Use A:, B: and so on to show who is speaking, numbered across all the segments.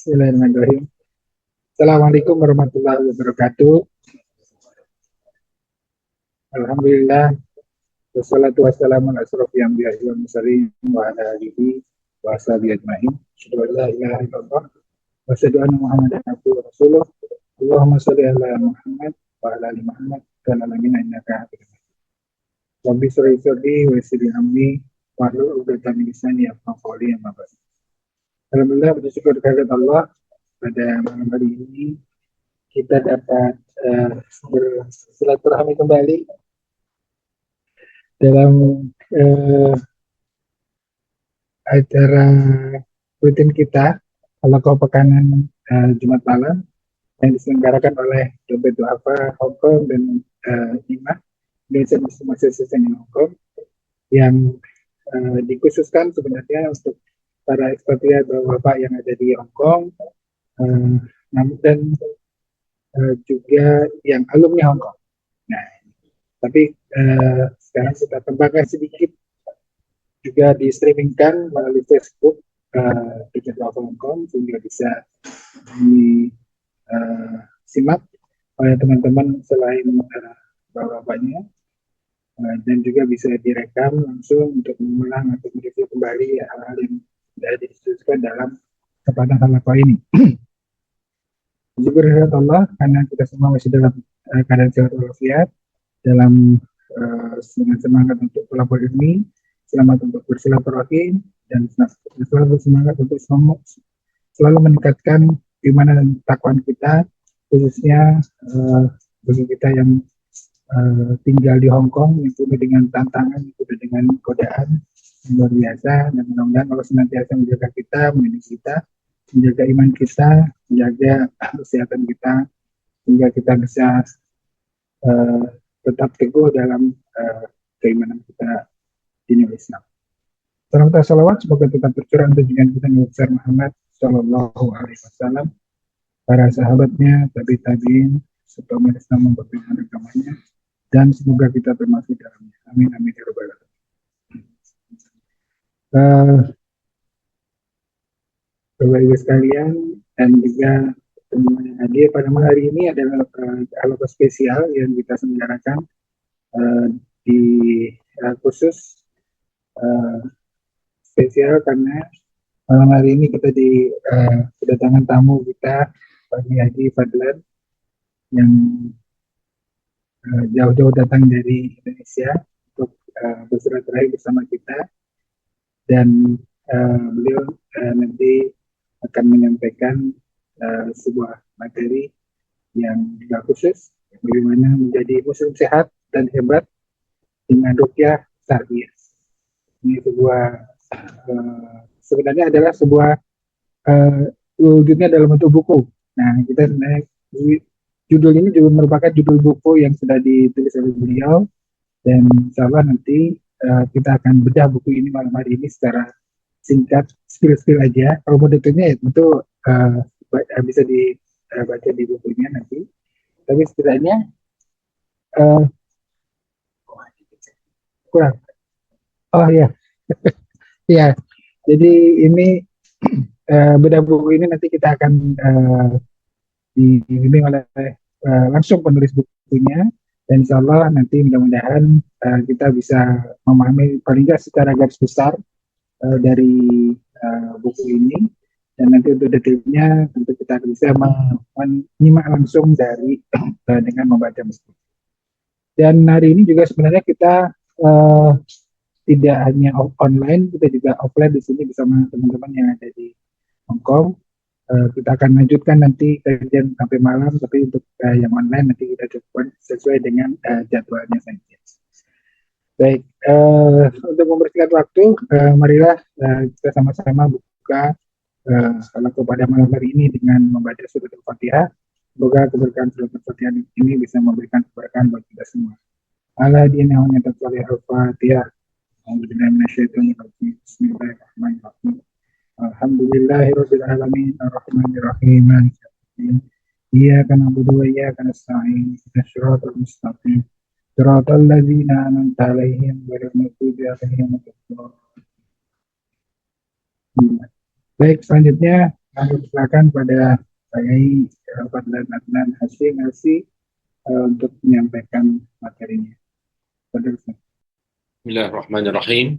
A: Bismillahirrahmanirrahim. Assalamualaikum warahmatullahi wabarakatuh. Alhamdulillah. Wassalatu wassalamu ala asrofil anbiya'i wal mursalin wa ala alihi wa sahbihi ajma'in. Asyhadu an la ilaha illallah wa asyhadu anna Muhammadan abduhu wa rasuluh. Allahumma shalli ala Muhammad wa ala ali Muhammad kama lamina innaka hamidum majid. Rabbi shrah li sadri wa yassir li amri wahlul 'uqdatam min lisani yafqahu qawli amma ba'd. Alhamdulillah, bersyukur kepada Allah pada malam hari ini kita dapat bersilaturahmi kembali dalam acara rutin kita Halaqah Pekanan Jumat malam yang diselenggarakan oleh Dompet Duafa Hongkong dan IMA Indonesia Muslim Association in Hongkong yang dikhususkan sebenarnya untuk para ekspatriat bapak-bapak yang ada di Hongkong dan juga yang alumni Hongkong. Nah, tapi sekarang kita kembangkan sedikit, juga di streamingkan melalui Facebook Dompet Duafa Hongkong sehingga bisa disimak oleh teman-teman selain bapak-bapaknya, dan juga bisa direkam langsung untuk mengulang atau mereview kembali hal-hal yang sudah didiskusikan dalam kesempatan halaqah ini. Syukur kepada Allah karena kita semua masih dalam keadaan sehat walafiat, dalam dengan semangat untuk pelapor ilmi, selamat untuk bersilaturahim, dan selalu semangat untuk selalu meningkatkan keimanan dan takwaan kita, khususnya bagi kita yang tinggal di Hongkong yang penuh dengan tantangan, penuh dengan godaan yang luar biasa, dan mudah-mudahan Allah senantiasa menjaga kita, melindungi kita, menjaga iman kita, menjaga kesehatan kita, sehingga kita bisa tetap teguh dalam keimanan kita di Indonesia. Salam dan salawat semoga tetap tercurah untuk junjungan kita Nabi besar Muhammad Shallallahu Alaihi Wasallam, para sahabatnya, tabi'in, serta umat Islam mempertahankan agamanya, dan semoga kita termasuk dalamnya. Amin amin ya rabbal alamin. Bapak Ibu sekalian dan juga teman-teman yang hadir pada malam hari ini adalah halaqah spesial yang kita selenggarakan di khusus spesial karena malam hari ini kita kedatangan tamu kita, Pak Haji Fadlan, yang jauh-jauh datang dari Indonesia untuk bersilaturahmi bersama kita, dan beliau nanti akan menyampaikan sebuah materi yang juga khusus bagaimana menjadi muslim sehat dan hebat dengan ruqyah syar'iyyah. Ini sebenarnya adalah sebuah wujudnya dalam bentuk buku. Nah, kita sebenarnya judul ini juga merupakan judul buku yang sudah ditulis oleh beliau, dan insya Allah nanti kita akan bedah buku ini malam hari ini secara singkat, spill aja. Kalau mau detailnya ya tentu bisa dibaca di bukunya nanti. Tapi setidaknya kurang. Oh ya, ya. Jadi ini bedah buku ini nanti kita akan dibimbing oleh langsung penulis bukunya, dan insya Allah nanti mudah-mudahan kita bisa memahami paling nggak secara garis besar dari buku ini, dan nanti untuk detailnya tentu kita bisa menyimak langsung dari dengan membaca buku. Dan hari ini juga sebenarnya kita tidak hanya online, kita juga offline di sini bersama teman-teman yang ada di Hongkong. Kita akan lanjutkan nanti kajian sampai malam, tapi untuk yang online nanti kita coba sesuai dengan jadwalnya saja. Baik, untuk membersihkan waktu, marilah kita sama-sama buka halaqah pada malam hari ini dengan membaca surat Al-Fatihah. Semoga keberkahan surat Al-Fatihah ini bisa memberikan keberkahan bagi kita semua. Ala dina wa ni'mat Al-Fatihah. Bismillahirrahmanirrahim. Alhamdulillahirabbil alamin arrahmanirrahim maliki yaumiddin. Iyyaka na'budu wa iyyaka nasta'in. Ihdinas siratal mustaqim. Siratal ladzina an'amta 'alaihim ghairil maghdubi 'alaihim waladdallin. Baik, selanjutnya Kami persilakan pada saya Fadlan Adnan Hasim LC untuk menyampaikan materinya. Pada
B: Bismillahirrahmanirrahim.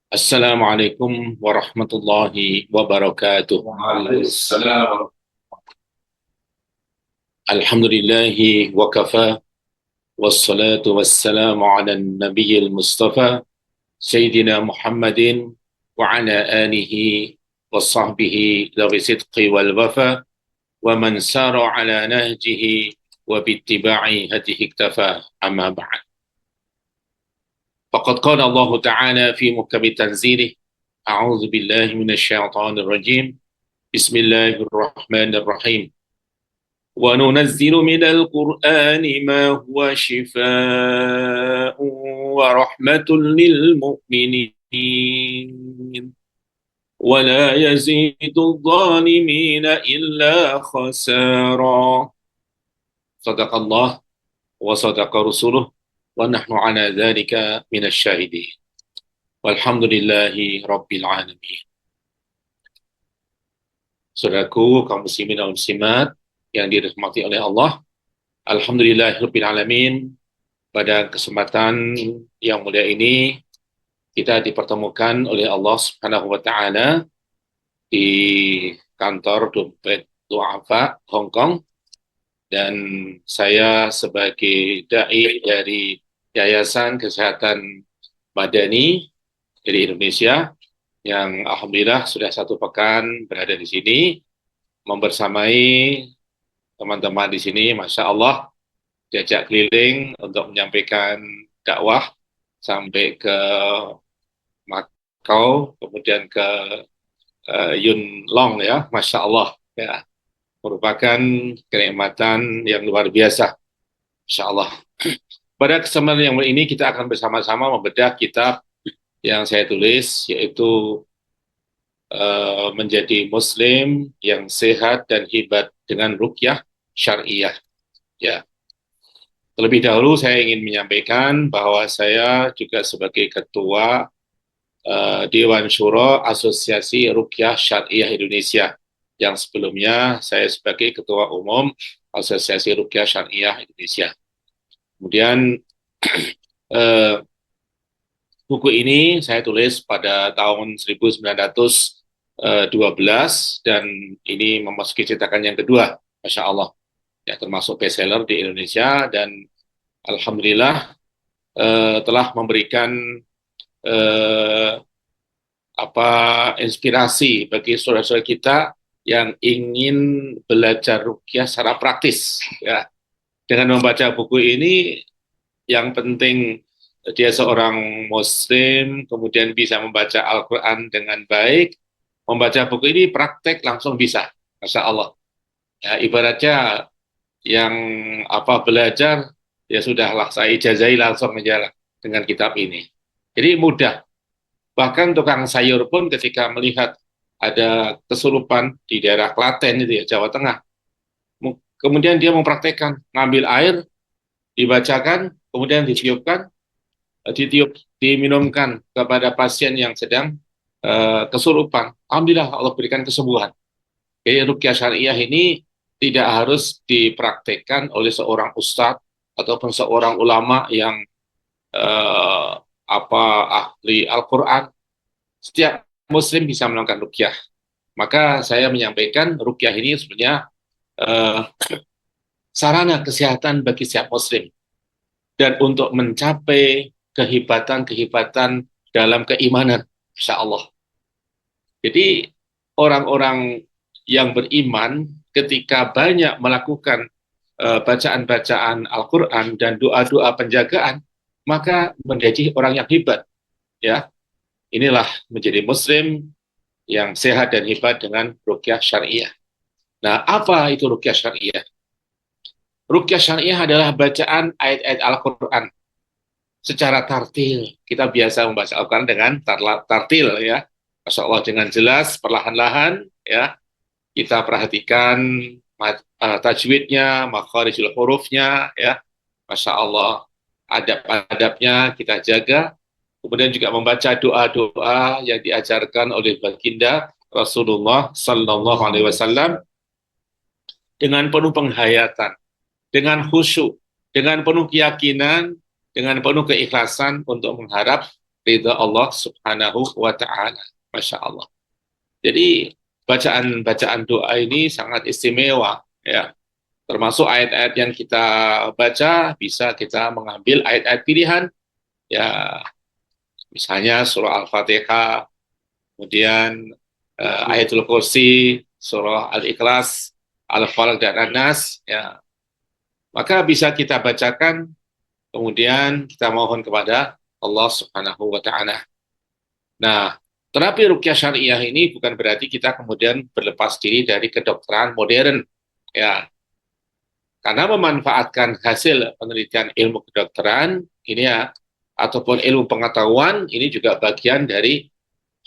B: Assalamualaikum warahmatullahi wabarakatuh. Waalaikumsalam. Alhamdulillahi wa kafa, wassalatu wassalamu ala nabiyil mustafa, Sayyidina Muhammadin wa ala alihi wa sahbihi dhawi sidqi wal wafa, wa man sara ala nahjihi wa bittiba'i hadihi iktafa, amma ba'd. فقد قال الله تعالى في محكم تنزيله: أعوذ بالله من الشيطان الرجيم بسم الله الرحمن الرحيم وننزل من القرآن ما هو شفاء ورحمة للمؤمنين ولا يزيد الظالمين إلا خسارا. صدق الله وصدق رسوله ونحن على ذلك من الشاهدين walhamdulillahi rabbil alamin. Saudaraku kaum muslimin dan muslimat yang dirahmati oleh Allah, alhamdulillahi rabbil alamin. Pada kesempatan yang mulia ini kita dipertemukan oleh Allah Subhanahu wa taala di kantor Dompet Duafa Hong Kong, dan saya sebagai dai dari Yayasan Kesehatan Madani dari Indonesia yang alhamdulillah sudah 1 pekan berada di sini membersamai teman-teman di sini, Masya Allah, diajak keliling untuk menyampaikan dakwah sampai ke Macau, kemudian ke Yun Long, ya, Masya Allah, ya, merupakan kenikmatan yang luar biasa, Masya Allah. Pada kesempatan yang ini kita akan bersama-sama membedah kitab yang saya tulis, yaitu menjadi Muslim yang sehat dan hebat dengan ruqyah syariah. Ya, terlebih dahulu saya ingin menyampaikan bahwa saya juga sebagai ketua Dewan Syuro Asosiasi Ruqyah Syariah Indonesia, yang sebelumnya saya sebagai ketua umum Asosiasi Ruqyah Syariah Indonesia. Kemudian buku ini saya tulis pada tahun 1912 dan ini memasuki cetakan yang kedua, Masya Allah, ya, termasuk bestseller di Indonesia, dan alhamdulillah telah memberikan inspirasi bagi saudara-saudara kita yang ingin belajar ruqyah secara praktis. Ya, dengan membaca buku ini, yang penting dia seorang Muslim, kemudian bisa membaca Al-Quran dengan baik. Membaca buku ini praktek langsung bisa, Masya Allah. Ya, ibaratnya yang belajar, ya sudahlah, saya ijazai langsung aja dengan kitab ini. Jadi mudah. Bahkan tukang sayur pun ketika melihat ada kesurupan di daerah Klaten itu, ya, Jawa Tengah, kemudian dia mempraktekkan, ngambil air, dibacakan, kemudian ditiupkan, diminumkan kepada pasien yang sedang kesurupan. Alhamdulillah Allah berikan kesembuhan. Jadi ruqyah syariah ini tidak harus dipraktekkan oleh seorang ustadz ataupun seorang ulama yang ahli Al-Quran. Setiap Muslim bisa melakukan ruqyah. Maka saya menyampaikan ruqyah ini sebenarnya sarana kesehatan bagi setiap Muslim, dan untuk mencapai kehebatan-kehebatan dalam keimanan, Insya Allah. Jadi orang-orang yang beriman ketika banyak melakukan bacaan-bacaan Al-Quran dan doa-doa penjagaan, maka menjadi orang yang hebat. Ya, inilah menjadi Muslim yang sehat dan hebat dengan ruqyah syariah. Nah, apa itu ruqyah syariah? Ruqyah syariah adalah bacaan ayat-ayat Al-Quran secara tartil. Kita biasa membaca Al-Quran dengan tartil, ya, Masya Allah, dengan jelas, perlahan-lahan, ya. Kita perhatikan tajwidnya, makharijul hurufnya, ya, Masya Allah, adab-adabnya kita jaga. Kemudian juga membaca doa-doa yang diajarkan oleh baginda Rasulullah Sallallahu Alaihi Wasallam dengan penuh penghayatan, dengan khusyuk, dengan penuh keyakinan, dengan penuh keikhlasan untuk mengharap ridha Allah Subhanahu wa Ta'ala. Masya Allah. Jadi bacaan-bacaan doa ini sangat istimewa, ya. Termasuk ayat-ayat yang kita baca, bisa kita mengambil ayat-ayat pilihan, ya, misalnya surah Al-Fatihah, kemudian Ayatul Kursi, surah Al-Ikhlas, Al-Falaq dan An-Nas, ya. Maka bisa kita bacakan, kemudian kita mohon kepada Allah Subhanahu wa Ta'ala. Nah, terapi ruqyah syariah ini bukan berarti kita kemudian berlepas diri dari kedokteran modern, ya. Karena memanfaatkan hasil penelitian ilmu kedokteran ini, ya, ataupun ilmu pengetahuan ini juga bagian dari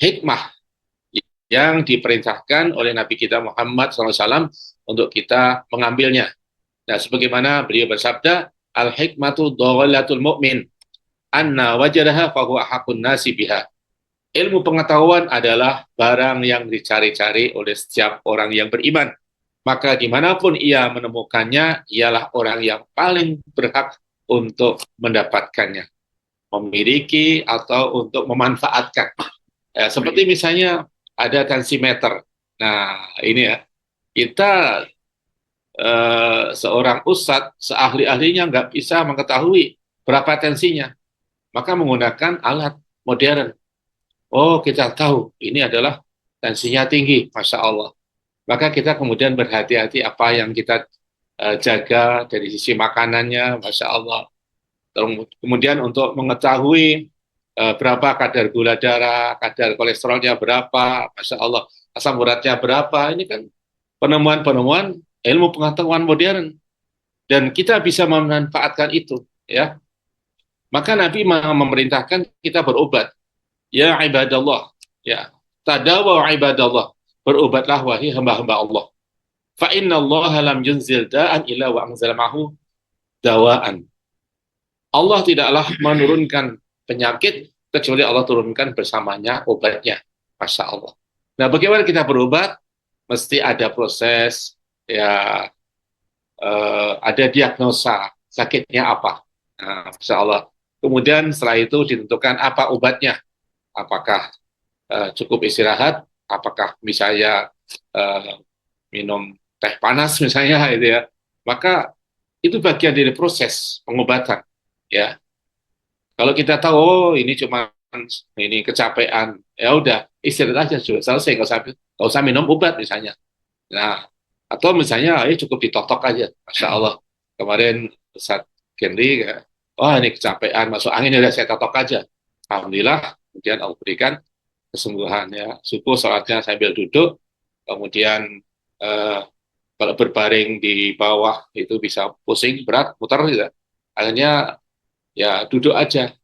B: hikmah yang diperintahkan oleh Nabi kita Muhammad SAW untuk kita mengambilnya. Nah, sebagaimana beliau bersabda, al-hikmatu dhawalatul mu'min, anna wajadaha fahuwa hakun nasi biha. Ilmu pengetahuan adalah barang yang dicari-cari oleh setiap orang yang beriman. Maka dimanapun ia menemukannya, ialah orang yang paling berhak untuk mendapatkannya, memiliki atau untuk memanfaatkan. Ya, seperti misalnya ada tensimeter. Nah, ini ya, kita seorang ustadz, seahli-ahlinya nggak bisa mengetahui berapa tensinya, maka menggunakan alat modern. Oh, kita tahu ini adalah tensinya tinggi, Masya Allah. Maka kita kemudian berhati-hati apa yang kita jaga dari sisi makanannya, Masya Allah. Kemudian untuk mengetahui berapa kadar gula darah, kadar kolesterolnya berapa, Masya Allah, asam uratnya berapa, ini kan penemuan-penemuan ilmu pengetahuan modern. Dan kita bisa memanfaatkan itu, ya. Maka Nabi memerintahkan kita berobat. Ya ibadallah, ya. Tadawa ibadallah. Berobatlah wahai hamba-hamba Allah. Fa inna Allah lam yunzil da'an illa wa anzal ma'hu dawaan. Allah tidaklah menurunkan penyakit kecuali Allah turunkan bersamanya obatnya. Masya Allah. Nah, bagaimana kita berobat? Mesti ada proses, ya, ada diagnosa sakitnya apa. Nah, Masya Allah. Kemudian setelah itu ditentukan apa obatnya. Apakah cukup istirahat? Apakah misalnya minum teh panas misalnya, itu ya. Maka itu bagian dari proses pengobatan, ya. Kalau kita tahu, oh, ini cuma ini kecapean, ya udah istirahat aja sudah selesai, nggak usah minum obat misalnya. Nah, atau misalnya cukup ditotok aja, Masya Allah. Kemarin Ustaz Henry, ya, oh ini kecapean, masuk angin, udah saya totok aja. Alhamdulillah, kemudian Allah berikan kesembuhan, ya. Subuh sholatnya sambil duduk, kemudian eh, kalau berbaring di bawah itu bisa pusing, berat, muter, gitu. Akhirnya ya duduk aja.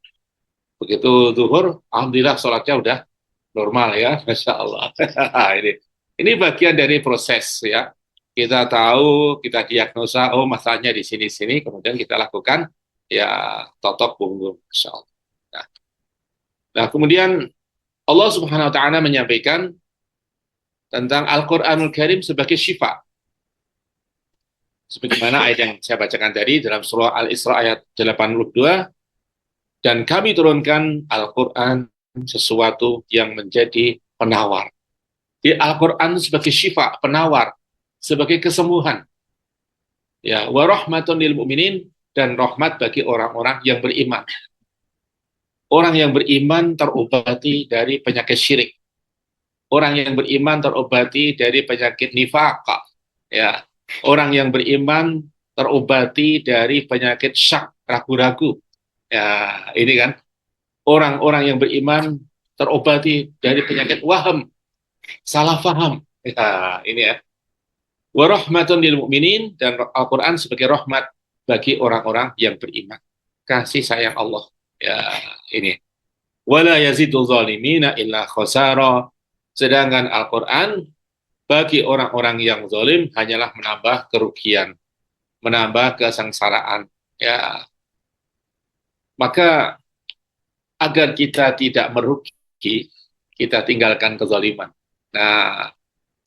B: Begitu zuhur, alhamdulillah sholatnya udah normal, ya, Masya Allah. ini bagian dari proses, ya. Kita tahu, kita diagnosa, oh masalahnya di sini-sini, kemudian kita lakukan, ya, totok punggung, Masya Allah. Nah, kemudian Allah Subhanahu Wa Taala menyampaikan tentang Al-Quranul Karim sebagai syifa. Sebagaimana ayat yang saya bacakan tadi dalam surah Al-Isra ayat 82, dan kami turunkan Al-Quran sesuatu yang menjadi penawar. Di Al-Quran sebagai syifa, penawar, sebagai kesembuhan. Ya, wa rahmatun lil mu'minin, dan rahmat bagi orang-orang yang beriman. Orang yang beriman terobati dari penyakit syirik. Orang yang beriman terobati dari penyakit nifaq. Ya, orang yang beriman terobati dari penyakit syak, ragu-ragu. Ya, ini kan orang-orang yang beriman terobati dari penyakit waham, salah faham. Ya, ini ya. Wa rahmatun lil mu'minin, dan Al-Qur'an sebagai rahmat bagi orang-orang yang beriman. Kasih sayang Allah. Ya, ini. Wala yazidu zalimina illa khasara. Sedangkan Al-Qur'an bagi orang-orang yang zalim hanyalah menambah kerugian, menambah kesengsaraan. Ya, maka agar kita tidak merugi, kita tinggalkan kezaliman. Nah,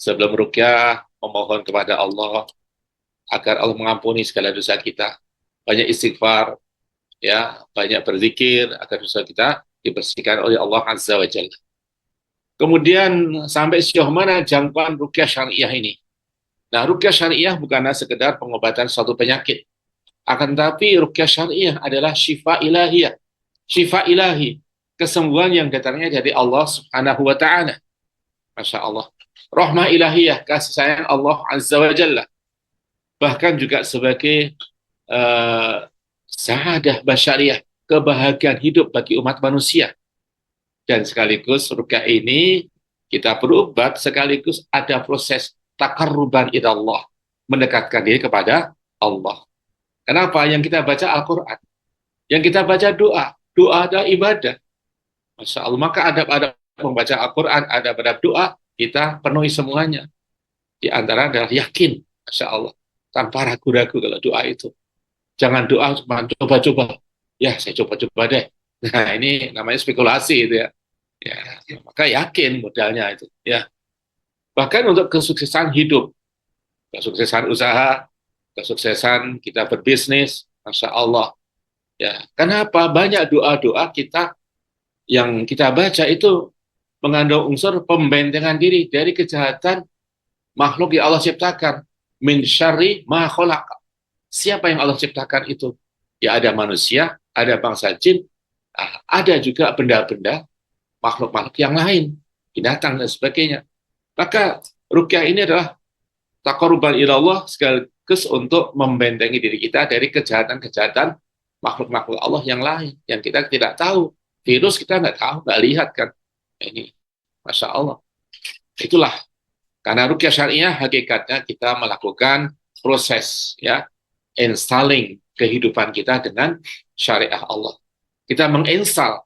B: sebelum rukyah memohon kepada Allah agar Allah mengampuni segala dosa kita. Banyak istighfar, ya, banyak berzikir agar dosa kita dibersihkan oleh Allah Azza wa Jalla. Kemudian sampai sejauh mana jangkauan rukyah syariah ini? Nah, rukyah syariah bukanlah sekedar pengobatan suatu penyakit, akan tetapi rukyah syariah adalah syifa ilahiyah, syifa ilahi, kesembuhan yang datangnya dari Allah Subhanahu wa taala. Masya Allah. Rahmah ilahiyah, kasih sayang Allah Azza wa Jalla. Bahkan juga sebagai sa'adah basyariah, kebahagiaan hidup bagi umat manusia. Dan sekaligus rukyah ini kita berobat, sekaligus ada proses takarruban ilallah, mendekatkan diri kepada Allah. Kenapa? Yang kita baca Al-Quran, yang kita baca doa, doa adalah ibadah. Masya Allah, maka ada membaca Al-Quran, ada pada doa, kita penuhi semuanya. Di antara adalah yakin, Masya Allah, tanpa ragu-ragu kalau doa itu. Jangan doa cuma coba-coba, ya saya coba-coba deh. Nah ini namanya spekulasi itu ya. Ya, maka yakin modalnya itu. Ya, bahkan untuk kesuksesan hidup, kesuksesan usaha, kesuksesan kita berbisnis, Masya Allah. Ya, kenapa banyak doa-doa kita yang kita baca itu mengandung unsur pembentengan diri dari kejahatan makhluk yang Allah ciptakan. Min syarri ma khalaq. Siapa yang Allah ciptakan itu? Ya ada manusia, ada bangsa jin, ada juga benda-benda, makhluk-makhluk yang lain, binatang dan sebagainya. Maka rukyah ini adalah taqarruban ilallah sekaligus untuk membentengi diri kita dari kejahatan-kejahatan makhluk-makhluk Allah yang lain, yang kita tidak tahu. Virus kita nggak tahu, nggak lihat kan. Ini, Masya Allah. Itulah, karena rukyah syariah hakikatnya kita melakukan proses, ya, installing kehidupan kita dengan syariah Allah. Kita menginstal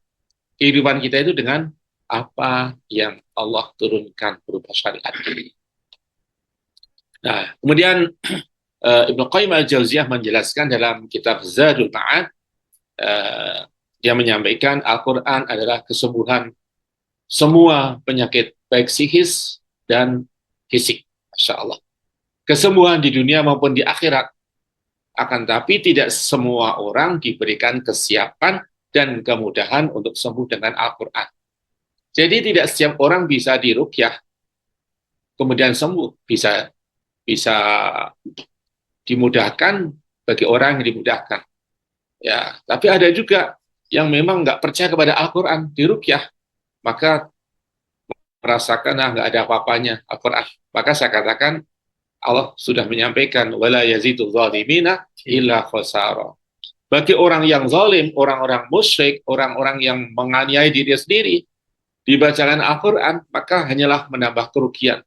B: kehidupan kita itu dengan apa yang Allah turunkan berupa syariat ini. Nah, kemudian Ibnu Qayyim al-Jauziyah menjelaskan dalam kitab Zadul Ma'ad, dia menyampaikan Al-Quran adalah kesembuhan semua penyakit baik psikis dan fisik. Masya Allah. Kesembuhan di dunia maupun di akhirat. Akan tapi tidak semua orang diberikan kesiapan dan kemudahan untuk sembuh dengan Al-Quran. Jadi tidak setiap orang bisa dirukyah, kemudian sembuh. Bisa dimudahkan bagi orang yang dimudahkan. Ya, tapi ada juga yang memang nggak percaya kepada Al-Quran, dirukyah, maka merasakan nggak ada apa-apanya Al-Quran. Maka saya katakan Allah sudah menyampaikan wala yazidu zalimina illa khasara. Bagi orang yang zalim, orang-orang musyrik, orang-orang yang menganiaya diri sendiri, dibacakan Al-Quran, maka hanyalah menambah kerugian.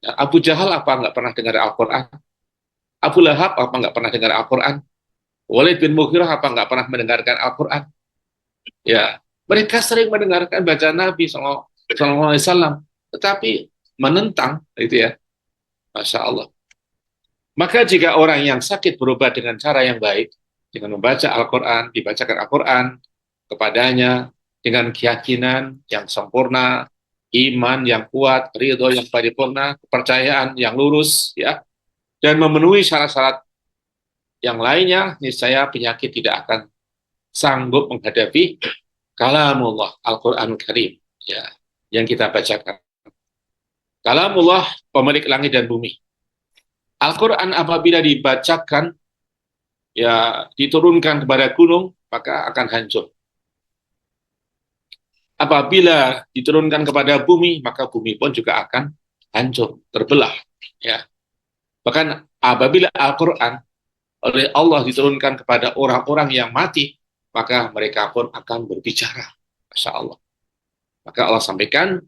B: Nah, Abu Jahal apa nggak pernah dengar Al-Quran? Abu Lahab apa nggak pernah dengar Al-Quran? Walid bin Mughirah apa nggak pernah mendengarkan Al-Quran? Ya, mereka sering mendengarkan bacaan Nabi SAW, tetapi menentang, itu ya. Masya Allah. Maka jika orang yang sakit berobat dengan cara yang baik, dengan membaca Al-Quran, dibacakan Al-Quran kepadanya, dengan keyakinan yang sempurna, iman yang kuat, ridho yang paripurna, kepercayaan yang lurus, ya, dan memenuhi syarat-syarat yang lainnya, niscaya penyakit tidak akan sanggup menghadapi kalamullah, Al-Quranul Karim, ya, yang kita bacakan. Kalamullah, pemilik langit dan bumi. Al-Quran apabila dibacakan, ya, diturunkan kepada gunung, maka akan hancur. Apabila diturunkan kepada bumi, maka bumi pun juga akan hancur, terbelah. Ya. Bahkan apabila Al-Quran oleh Allah diturunkan kepada orang-orang yang mati, maka mereka pun akan berbicara. Masya Allah. Maka Allah sampaikan,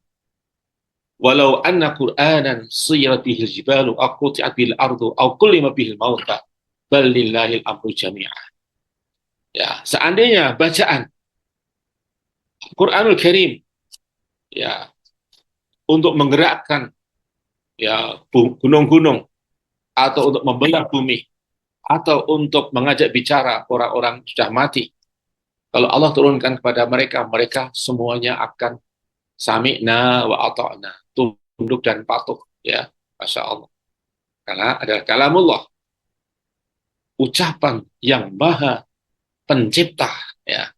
B: walau anna Qur'anan suyirat bihil jibalu aw quti'at bil ardu aw kullima bihil mauta bal lillahil amru jami'ah. Ya, seandainya bacaan Quranul Karim, ya, untuk menggerakkan, ya, gunung-gunung, atau untuk membelah bumi, atau untuk mengajak bicara orang-orang sudah mati, kalau Allah turunkan kepada mereka, mereka semuanya akan sami'na wa ata'na, tunduk tunduk dan patuh, ya, Masya Allah. Karena adalah kalamullah, ucapan yang maha pencipta, ya.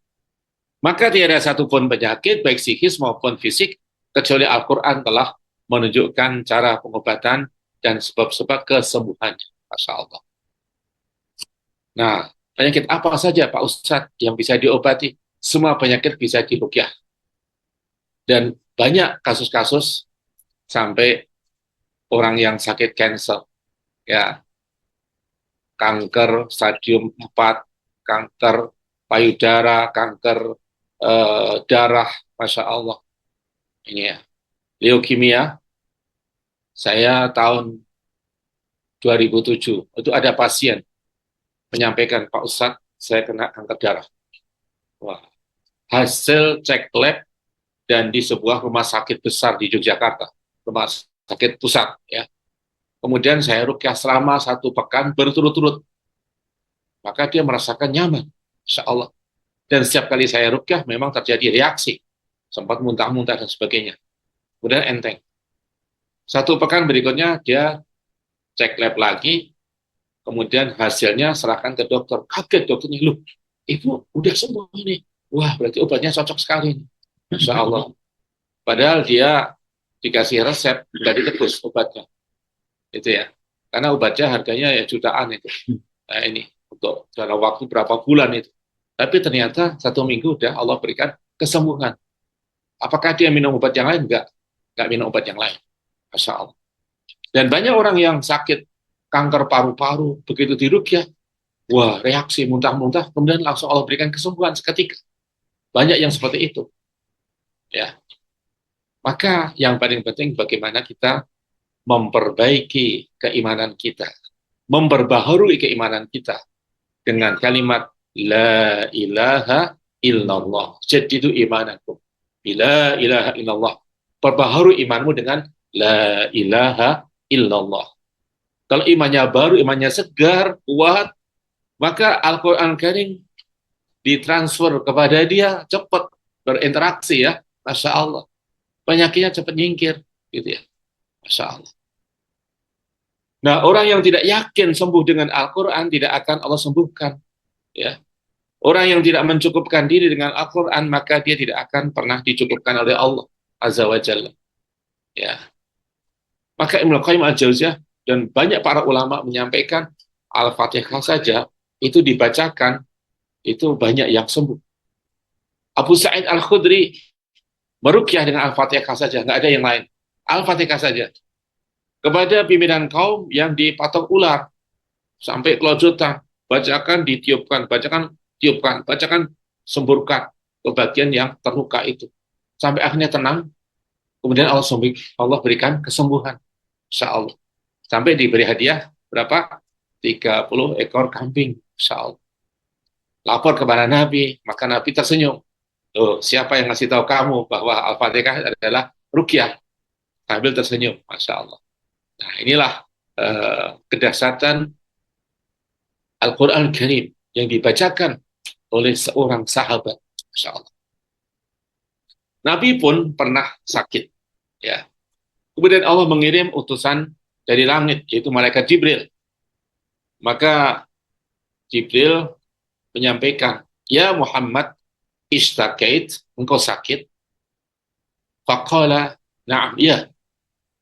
B: Maka tiada satupun penyakit, baik psikis maupun fisik, kecuali Al-Quran telah menunjukkan cara pengobatan dan sebab-sebab kesembuhannya. Masya Allah. Nah, penyakit apa saja Pak Ustadz yang bisa diobati? Semua penyakit bisa diruqyah. Dan banyak kasus-kasus sampai orang yang sakit kanker, ya, kanker stadium 4, kanker payudara, kanker darah, Masya Allah. Ini ya, leukemia. Saya tahun 2007, itu ada pasien menyampaikan, Pak Ustadz, saya kena kanker darah. Wah, hasil cek lab dan di sebuah rumah sakit besar di Yogyakarta, rumah sakit pusat, ya. Kemudian saya ruqyah selama 1 pekan berturut-turut. Maka dia merasakan nyaman, Insya Allah. Dan setiap kali saya ruqyah memang terjadi reaksi, sempat muntah-muntah dan sebagainya. Kemudian enteng. 1 pekan berikutnya dia cek lab lagi, kemudian hasilnya serahkan ke dokter. Kaget dokternya, loh, ibu udah sembuh ini. Wah, berarti obatnya cocok sekali. Insya Allah. Padahal dia dikasih resep, nggak ditebus obatnya. Itu ya. Karena obatnya harganya ya jutaan itu. Nah ini, untuk dalam waktu berapa bulan itu. Tapi ternyata 1 minggu udah Allah berikan kesembuhan. Apakah dia minum obat yang lain? Enggak minum obat yang lain. Masya Allah. Dan banyak orang yang sakit kanker paru-paru, begitu diruqyah, wah, reaksi muntah-muntah, kemudian langsung Allah berikan kesembuhan seketika. Banyak yang seperti itu. Ya. Maka yang paling penting bagaimana kita memperbaiki keimanan kita, memperbaharui keimanan kita dengan kalimat la ilaha illallah. Jadidu imanakum. La ilaha illallah. Perbaharui imanmu dengan la ilaha illallah. Kalau imannya baru, imannya segar, kuat, maka Al-Quran Karim ditransfer kepada dia cepat berinteraksi, ya, Masya Allah. Penyakitnya cepat nyingkir, gitu ya, Masya Allah. Nah, orang yang tidak yakin sembuh dengan Al-Quran tidak akan Allah sembuhkan, ya. Orang yang tidak mencukupkan diri dengan Al-Quran, maka dia tidak akan pernah dicukupkan oleh Allah Azza wa Jalla, ya. Maka Ibnu Qayyim Al-Jauziyah dan banyak para ulama menyampaikan Al-Fatihah saja itu dibacakan, itu banyak yang sembuh. Abu Sa'id Al-Khudri meruqyah dengan Al-Fatihah saja, nggak ada yang lain. Al-Fatihah saja. Kepada pimpinan kaum yang dipatok ular, sampai kelojotan, bacakan, ditiupkan, bacakan, tiupkan, bacakan, semburkan ke bagian yang terluka itu. Sampai akhirnya tenang, kemudian Allah berikan kesembuhan. Insya Allah. Sampai diberi hadiah, berapa? 30 ekor kambing. Insya Allah. Lapor kepada Nabi, maka Nabi tersenyum. Tuh, siapa yang ngasih tahu kamu bahwa Al-Fatihah adalah ruqyah? Sambil tersenyum, Masya Allah. Nah, inilah kedahsyatan Al-Quran Karim yang dibacakan oleh seorang sahabat, Masya Allah. Nabi pun pernah sakit, ya. Kemudian Allah mengirim utusan dari langit, yaitu malaikat Jibril. Maka Jibril menyampaikan, ya Muhammad, istakait, engkau sakit. Faqala, na'am, ya.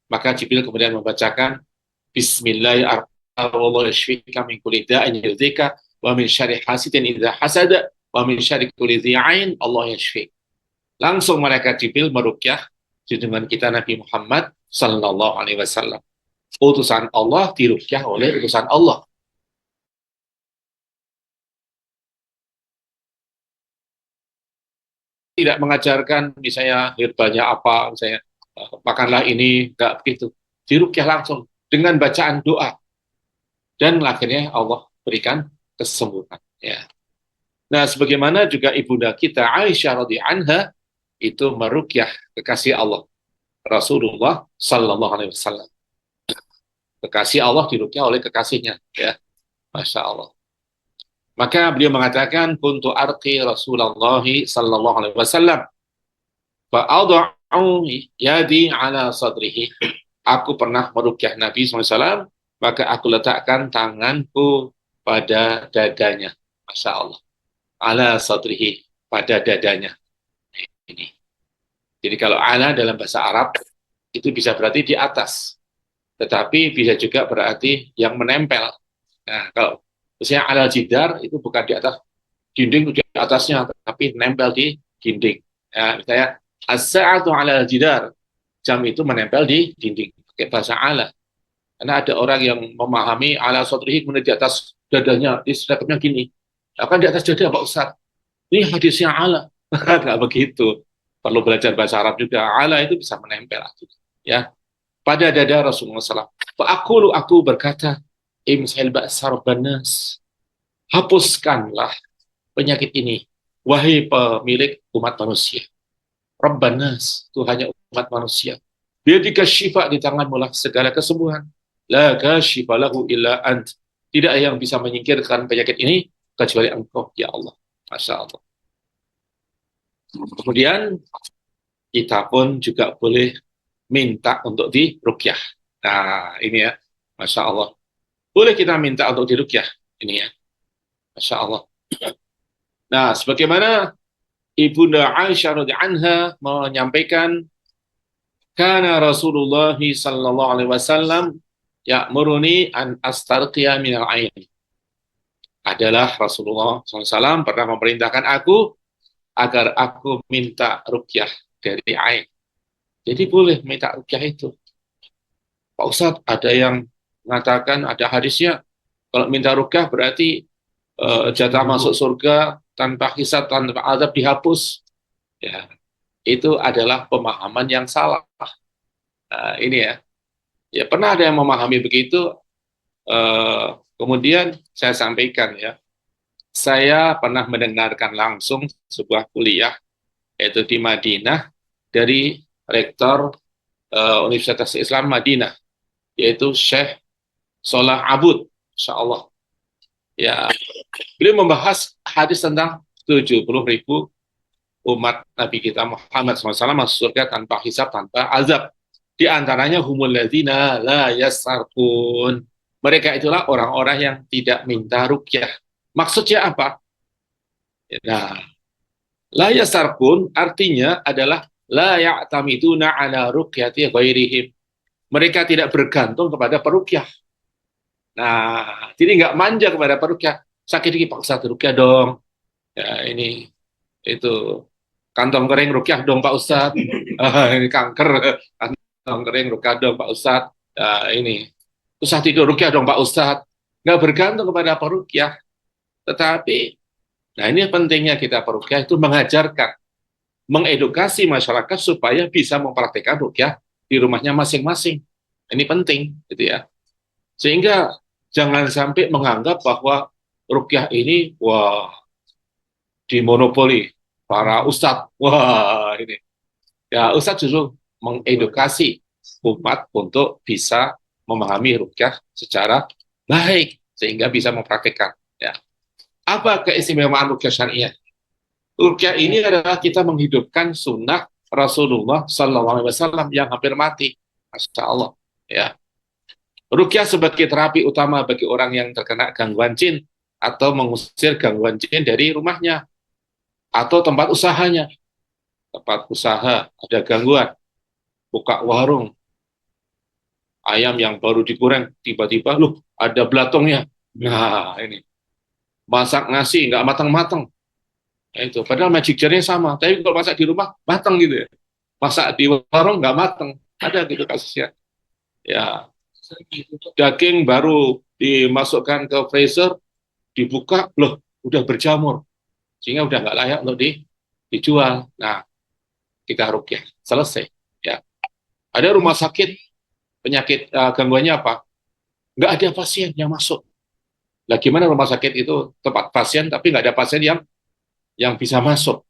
B: Maka Jibril kemudian membacakan Bismillahirrahmanirrahim min kulli da'in yudhika wa min syarri hasidin idza hasada wa min syarri kulli dhi'ain Allah yashfi. Langsung malaikat Jibril meruqyah junjungan kita Nabi Muhammad sallallahu alaihi wasallam. Utusan Allah diruqyah oleh utusan Allah. Tidak mengajarkan misalnya herbanya apa, misalnya makanlah ini, enggak begitu. Diruqyah langsung dengan bacaan doa. Dan akhirnya Allah berikan kesembuhan. Ya. Nah, sebagaimana juga ibunda kita Aisyah radhiyallahu anha itu meruqyah kekasih Allah Rasulullah sallallahu alaihi wasallam. Kekasih Allah diruqyah oleh kekasihnya, ya. Masya Allah. Maka beliau mengatakan kuntu arqi Rasulullah sallallahu alaihi wasallam fa yadi ala sadrihi. Aku pernah meruqyah Nabi SAW, maka aku letakkan tanganku pada dadanya. Masya Allah. Ala sadrihi, pada dadanya. Ini. Jadi kalau ala dalam bahasa Arab, itu bisa berarti di atas. Tetapi bisa juga berarti yang menempel. Nah, kalau misalnya ala jidar, itu bukan di atas dinding, di atasnya, tapi nempel di dinding. Ya, misalnya, as-sa'atu ala jidar, jam itu menempel di dinding. Pakai bahasa ala. Karena ada orang yang memahami ala sotrihi kemudian di atas dadanya, di sedekapnya gini. Akan di atas dada Pak Ustaz. Ini hadisnya ala. Nggak begitu. Perlu belajar bahasa Arab juga. Ala itu bisa menempel. Ya, pada dada Rasulullah SAW. Aku berkata, imshil ba'sar banas. Hapuskanlah penyakit ini. Wahai pemilik umat manusia. Rabbanas, Tuhannya umat manusia. Biadika syifa, di tanganmu lah segala kesembuhan. La kasyifa lahu illa ant. Tidak yang bisa menyingkirkan penyakit ini kecuali Engkau, ya Allah. Masya Allah. Kemudian kita pun juga boleh minta untuk diruqyah. Nah, ini ya, Masya Allah. Boleh kita minta untuk diruqyah. Ini ya, Masya Allah. Nah, sebagaimana Ibunda Aisyah radhiyallahu anha menyampaikan, kana Rasulullah sallallahu alaihi wasallam ya'muruni an astarqiya minal ain. Adalah Rasulullah SAW pernah memerintahkan aku agar aku minta ruqyah dari ain. Jadi boleh minta ruqyah itu. Pak Ustadz, ada yang mengatakan, ada hadisnya, kalau minta ruqyah berarti jatah masuk surga tanpa hisab, tanpa azab dihapus. Ya, itu adalah pemahaman yang salah. Ini ya. Ya, pernah ada yang memahami begitu. Kemudian saya sampaikan ya. Saya pernah mendengarkan langsung sebuah kuliah yaitu di Madinah dari rektor Universitas Islam Madinah, yaitu Syekh Salah Abud, Insya Allah. Ya, beliau membahas hadis tentang 70.000 umat Nabi kita Muhammad SAW masuk surga tanpa hisab, tanpa azab. Di antaranya humul ladzina la yasarkun. Mereka itulah orang-orang yang tidak minta ruqyah. Maksudnya apa? Nah, la yasarkun artinya adalah la ya'tamiduna ala ruqyati ghairihim. Mereka tidak bergantung kepada peruqyah. Nah, jadi nggak manja kepada peruqyah. Sakit dikit paksa ruqyah dong. Ya, ini itu kantong kering ruqyah dong Pak Ustadz. Ini kanker, kantong kering ruqyah dong Pak Ustadz. Ini susah tidur ruqyah dong Pak Ustadz. Nggak bergantung kepada peruqyah. Tetapi, nah ini pentingnya kita peruqyah itu mengajarkan, mengedukasi masyarakat supaya bisa mempraktikkan ruqyah di rumahnya masing-masing. Ini penting, gitu ya. Sehingga jangan sampai menganggap bahwa ruqyah ini, wah, dimonopoli para ustadz. Wah, ini. Ya, ustadz justru mengedukasi umat untuk bisa memahami ruqyah secara baik, sehingga bisa mempraktikkan. Ya. Apa keistimewaan ruqyah syariah? Ruqyah ini adalah kita menghidupkan sunnah Rasulullah SAW yang hampir mati. Masya Allah. Ya. Ruqyah sebagai terapi utama bagi orang yang terkena gangguan jin atau mengusir gangguan jin dari rumahnya atau tempat usahanya. Tempat usaha ada gangguan, buka warung, ayam yang baru digoreng, tiba-tiba, loh, ada belatongnya. Nah, ini. Masak nasi, nggak matang-matang. Nah, itu. Padahal magic jar-nya sama. Tapi kalau masak di rumah, matang gitu ya. Masak di warung, nggak matang. Ada gitu kasusnya. Ya, daging baru dimasukkan ke freezer, dibuka, loh, udah berjamur. Sehingga udah nggak layak untuk dijual. Nah, kita ruqyah. Selesai. Ya. Ada rumah sakit, penyakit gangguannya apa? Nggak ada pasien yang masuk. Nah, gimana rumah sakit itu tempat pasien, tapi nggak ada pasien yang bisa masuk.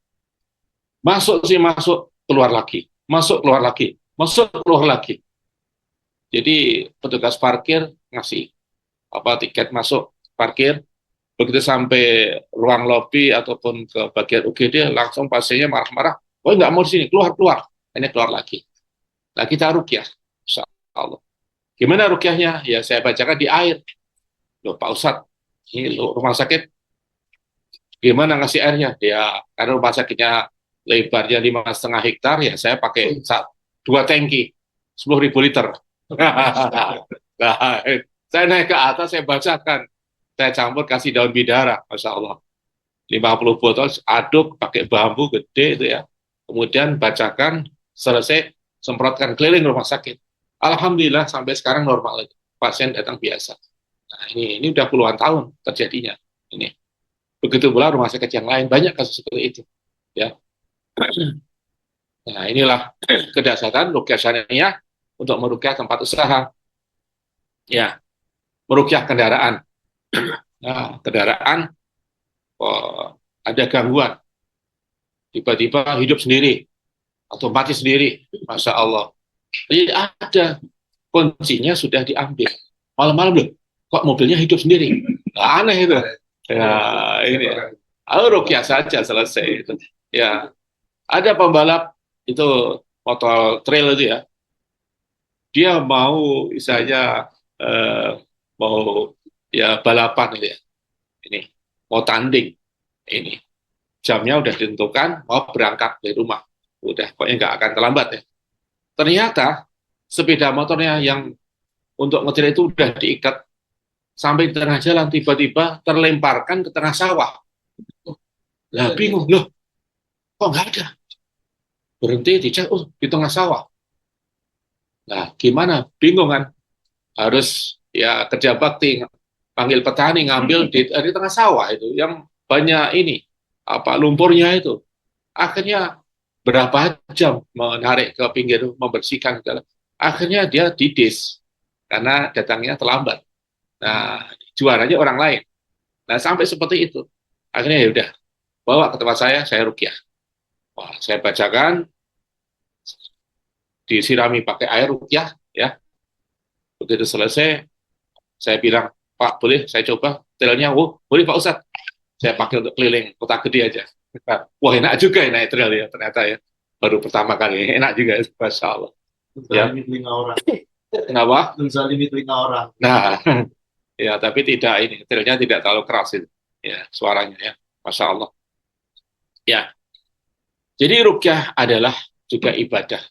B: Masuk sih masuk, keluar lagi. Masuk, keluar lagi. Masuk, keluar lagi. Jadi petugas parkir ngasih tiket masuk parkir, begitu sampai ruang lobi ataupun ke bagian UGD, langsung pasiennya marah-marah. Oh, nggak mau di sini, keluar. Ini keluar lagi. Nah, kita rukyah, insya Allah. Gimana rukyahnya? Ya saya bacakan di air. Loh Pak Ustadz, ini rumah sakit gimana ngasih airnya? Ya karena rumah sakitnya lebarnya 5,5 hektar, ya saya pakai 2 tangki 10.000 liter. Nah, saya naik ke atas, saya bacakan, saya campur kasih daun bidara, masya Allah. 50 botol aduk pakai bambu gede itu ya. Kemudian bacakan, selesai, semprotkan keliling rumah sakit. Alhamdulillah sampai sekarang normal lagi. Pasien datang biasa. Nah, ini udah puluhan tahun terjadinya. Ini. Begitu pula rumah sakit yang lain banyak kasus seperti itu. Ya. Nah, inilah kedasatan rukyah syariah untuk merukyah tempat usaha. Ya, merukyah kendaraan. Nah, kendaraan ada gangguan, tiba-tiba hidup sendiri atau mati sendiri, masya Allah. Jadi ada kuncinya sudah diambil. Malam-malam loh, kok mobilnya hidup sendiri? Nah, aneh itu. Ya, ini. Rukyah saja selesai itu. Ya, ada pembalap itu motor trail itu ya. Dia mau misalnya mau ya balapan itu ya. Ini mau tanding. Ini jamnya udah ditentukan, mau berangkat dari rumah. Udah, pokoknya nggak akan terlambat ya. Ternyata sepeda motornya yang untuk ngetir itu udah diikat sampai di tengah jalan, tiba-tiba terlemparkan ke tengah sawah. Lah bingung, loh kok nggak ada? Berhenti dicek, oh di tengah sawah. Nah gimana? Bingung kan? Harus ya kerja bakti, panggil petani ngambil di tengah sawah itu, yang banyak ini apa lumpurnya itu. Akhirnya berapa jam menarik ke pinggir, membersihkan segala. Akhirnya dia didis karena datangnya terlambat. Nah, juaranya orang lain. Nah, sampai seperti itu. Akhirnya ya udah, bawa ke tempat saya rukyah. Wah, saya bacakan, disirami pakai air rukyah, ya. Begitu selesai, saya bilang, Pak, boleh saya coba trailnya? Oh, boleh Pak Ustadz. Saya pakai untuk keliling kota gede aja. Wah, enak juga ya naik trail ya, ternyata ya. Baru pertama kali, enak juga, Masya Allah. Ya.
C: Telinga orang.
B: Kenapa?
C: Menzalimi telinga orang.
B: Nah, ya, tapi tidak ini, trailnya tidak terlalu keras itu. Ya, suaranya ya, Masya Allah. Ya, jadi rukyah adalah juga ibadah.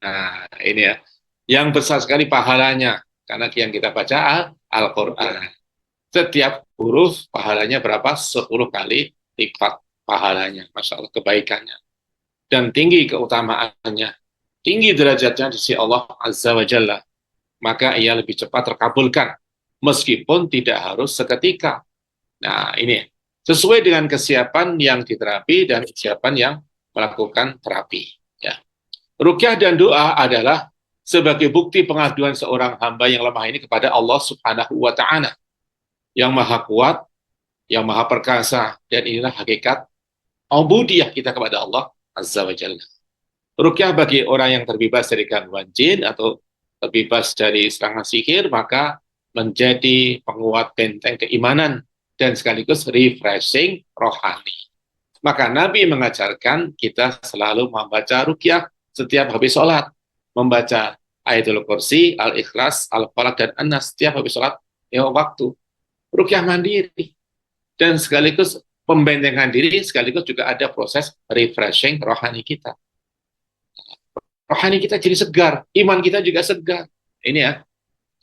B: Nah, ini ya, yang besar sekali pahalanya, karena yang kita baca Al-Quran. Setiap huruf pahalanya berapa? 10 kali lipat pahalanya, Masya Allah, kebaikannya. Dan tinggi keutamaannya, tinggi derajatnya di sisi Allah Azza wa Jalla. Maka ia lebih cepat terkabulkan, meskipun tidak harus seketika. Nah, ini sesuai dengan kesiapan yang diterapi dan kesiapan yang melakukan terapi. Ya. Rukyah dan doa adalah sebagai bukti pengaduan seorang hamba yang lemah ini kepada Allah Subhanahu wa Ta'ala, yang maha kuat, yang maha perkasa, dan inilah hakikat ubudiyah kita kepada Allah Azza wa Jalla. Rukyah bagi orang yang terbebas dari gangguan jin atau terbebas dari serangan sihir, maka menjadi penguat benteng keimanan dan sekaligus refreshing rohani. Maka Nabi mengajarkan kita selalu membaca rukyah setiap habis sholat, membaca Ayatul Kursi, Al-Ikhlas, Al-Falaq, dan An-Nas setiap habis sholat ya waktu. Rukyah mandiri, dan sekaligus pembentengan diri, sekaligus juga ada proses refreshing rohani kita. Rohani kita jadi segar, iman kita juga segar. Ini ya,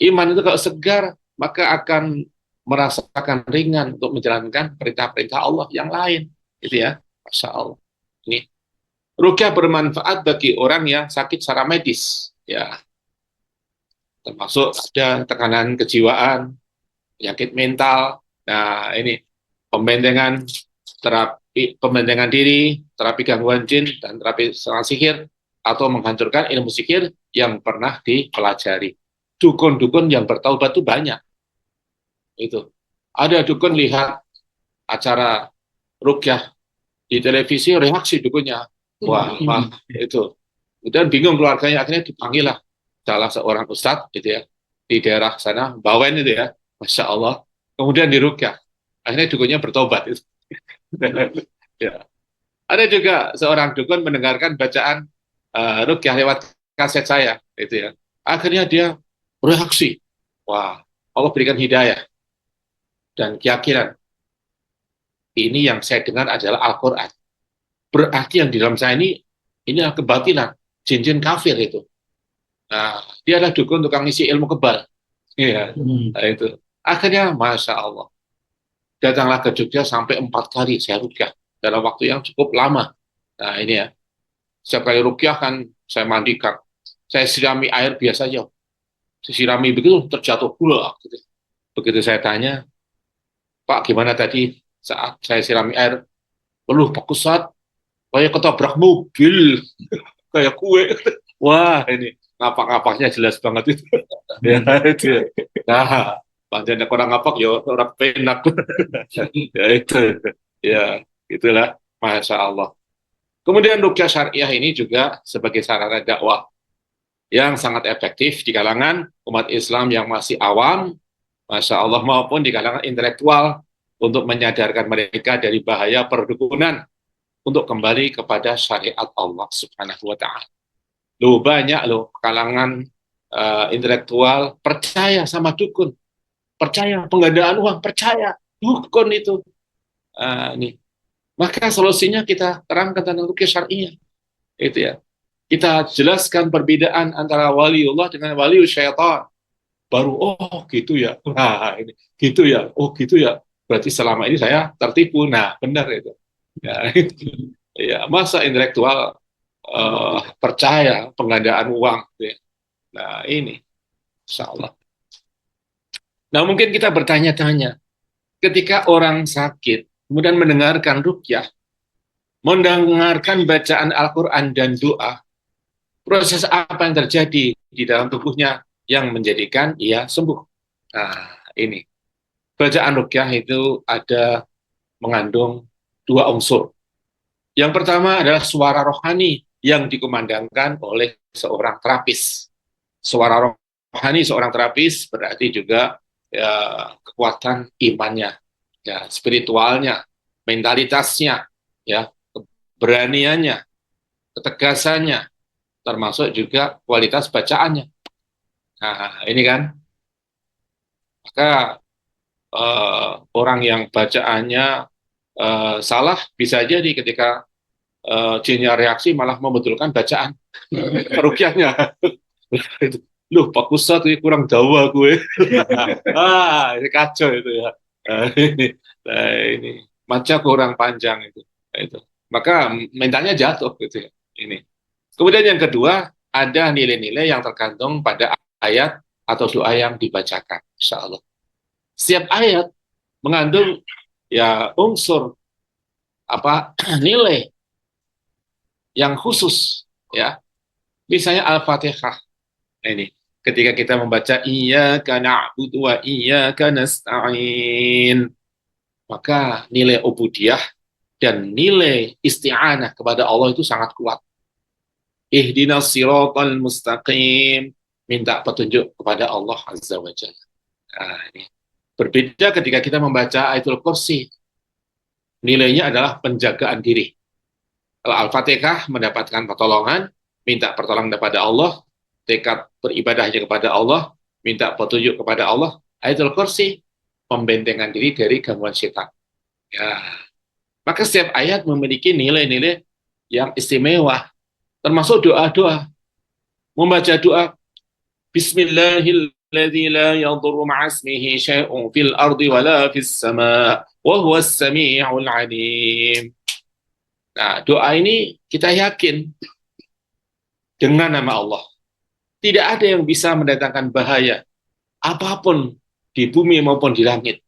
B: iman itu kalau segar, maka akan merasakan ringan untuk menjalankan perintah-perintah Allah yang lain. Gitu ya, Masya Allah. Ini rukyah bermanfaat bagi orang yang sakit secara medis, ya, termasuk ada tekanan kejiwaan, penyakit mental. Nah, ini pembentengan, terapi pembentengan diri, terapi gangguan jin, dan terapi serangan sihir, atau menghancurkan ilmu sihir yang pernah dipelajari. Dukun-dukun yang bertaubat itu banyak. Itu. Ada dukun lihat acara rukyah di televisi, reaksi dukunnya. Wah, itu. Kemudian bingung keluarganya, akhirnya dipanggil lah salah seorang ustadz gitu ya, di daerah sana, Bawen itu ya, Masya Allah. Kemudian dirukyah. Akhirnya dukunnya bertobat. Ya. Ada juga seorang dukun mendengarkan bacaan rukyah lewat kaset saya, itu ya. Akhirnya dia bereaksi, wah, Allah berikan hidayah dan keyakinan. Ini yang saya dengar adalah Al-Quran. Berarti yang di dalam saya ini adalah kebatilan, jin-jin kafir itu. Nah, dia adalah dukun tukang isi ilmu kebal. Iya, nah, itu. Akhirnya, Masya Allah, datanglah ke Jogja sampai 4 kali saya rukyah dalam waktu yang cukup lama. Nah, ini ya. Setiap kali rukyah kan saya mandikan. Saya sirami air biasa aja. Saya sirami begitu, terjatuh pula. Gitu. Begitu saya tanya, Pak, gimana tadi saat saya sirami air? Peluh, Pak Ustadz, kayak ketabrak mobil, kayak kue. Wah, ini ngapak-ngapaknya jelas banget itu. Ya, itu ya. Nah, panjangnya orang ngapak, ya orang penak. Ya, itu. Ya, itulah. Masya Allah. Kemudian rukyah syariah ini juga sebagai sarana dakwah yang sangat efektif di kalangan umat Islam yang masih awam, Masya Allah, maupun di kalangan intelektual untuk menyadarkan mereka dari bahaya perdukunan untuk kembali kepada syariat Allah Subhanahu wa Ta'ala. Loh, banyak loh kalangan intelektual percaya sama dukun, percaya penggandaan uang, percaya dukun itu. Nih. Maka solusinya kita terangkan tentang rukyah syariah. Itu ya. Kita jelaskan perbedaan antara waliullah dengan waliul syaitan. Baru, oh gitu ya. Nah, ini gitu ya. Oh gitu ya. Berarti selama ini saya tertipu. Nah, benar itu. Ya, itu. Ya, masa intelektual percaya penggandaan uang. Ya. Nah, ini. Insya Allah. Nah, mungkin kita bertanya-tanya. Ketika orang sakit, kemudian mendengarkan rukyah, mendengarkan bacaan Al-Quran dan doa, proses apa yang terjadi di dalam tubuhnya yang menjadikan ia sembuh. Nah, ini. Bacaan rukyah itu ada mengandung 2 unsur. Yang pertama adalah suara rohani yang dikumandangkan oleh seorang terapis. Suara rohani seorang terapis berarti juga ya, kekuatan imannya, ya, spiritualnya, mentalitasnya, ya, keberaniannya, ketegasannya, termasuk juga kualitas bacaannya. Nah, ini kan, maka orang yang bacaannya salah bisa jadi ketika jinnya reaksi malah membetulkan bacaan rukyahnya. Loh, Pak Ustadz ini kurang dawa gue. Ini kacau itu ya. Ini maca kurang panjang itu. Itu. Maka mentalnya jatuh gitu ya. Ini. Kemudian yang kedua, ada nilai-nilai yang tergantung pada ayat atau doa yang dibacakan. Insya Allah. Setiap ayat mengandung ya unsur apa nilai yang khusus ya. Misalnya Al-Fatihah. Nah, ini ketika kita membaca iyyaka na'budu wa iyyaka nasta'in, maka nilai ubudiyah dan nilai isti'anah kepada Allah itu sangat kuat. Ihdinas siratal mustaqim, minta petunjuk kepada Allah Azza wa Jalla. Nah, ini. Berbeda ketika kita membaca Ayatul Kursi. Nilainya adalah penjagaan diri. Kalau Al-Fatihah mendapatkan pertolongan, minta pertolongan kepada Allah, tekad beribadahnya kepada Allah, minta petunjuk kepada Allah. Ayatul Kursi, pembentengan diri dari gangguan setan. Ya. Maka setiap ayat memiliki nilai-nilai yang istimewa, termasuk doa-doa. Membaca doa, Bismillahilladzi la yadurru ma'asmihi syai'un fil ardi wala fis sama' wa huwas sami'ul 'alim. Nah, doa ini kita yakin dengan nama Allah. Tidak ada yang bisa mendatangkan bahaya apapun di bumi maupun di langit.